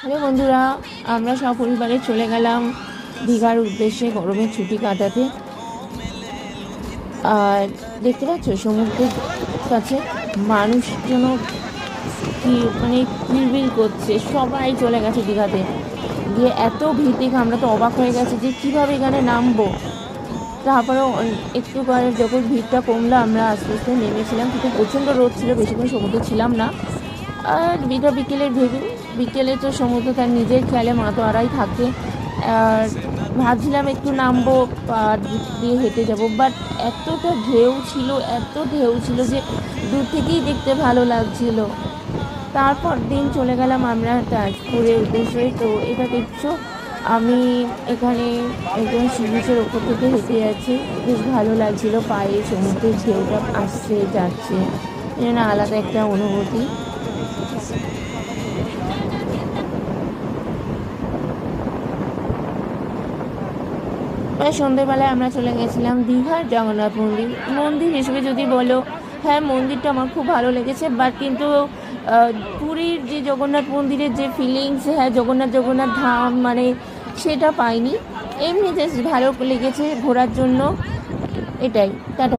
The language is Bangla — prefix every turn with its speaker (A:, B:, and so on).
A: হ্যালো বন্ধুরা, আমরা সপরিবারে চলে গেলাম দীঘার উদ্দেশ্যে গরমের ছুটি কাটাতে। আর দেখতে পাচ্ছ সমুদ্রের কাছে মানুষজন কি মানে কিলবিল করছে, সবাই চলে গেছে দীঘাতে। গিয়ে এত ভিড় দেখে আমরা তো অবাক হয়ে গেছি যে কীভাবে এখানে নামবো। তারপরেও একটু পরে যখন ভিড়টা কমলো আমরা আস্তে আস্তে নেমেছিলাম, কিন্তু প্রচণ্ড রোদ ছিল, বেশিক্ষণ সমুদ্রে ছিলাম না। আর এটা বিকেলের ভেবে, বিকেলে তো সমুদ্র তার নিজের খেয়ালে মাতোয়ারাই থাকে। আর ভাবছিলাম একটু নামবো, পাড় দিয়ে হেঁটে যাব, বাট এতটা ঢেউ ছিল, এত ঢেউ ছিল যে দূর থেকেই দেখতে ভালো লাগছিল। তারপর দিন চলে গেলাম আমরা তাজপুরের উদ্দেশ্যে। তো এটা দেখছো, আমি এখানে একদম সি বিচের ওপর থেকে হেঁটে যাচ্ছি, বেশ ভালো লাগছিল, পায়ে সমুদ্রের ঢেউটা আসছে যাচ্ছে, যেন আলাদা একটা অনুভূতি। মানে সন্ধ্যেবেলায় আমরা চলে গেছিলাম দীঘার জগন্নাথ মন্দির। মন্দির হিসেবে যদি বলো, হ্যাঁ মন্দিরটা আমার খুব ভালো লেগেছে, বাট কিন্তু পুরীর যে জগন্নাথ মন্দিরের যে ফিলিংস, হ্যাঁ জগন্নাথ জগন্নাথ ধাম মানে সেটা পাইনি। এমনি জাস্ট ভালো লেগেছে ঘোরার জন্য, এটাই। টাটা।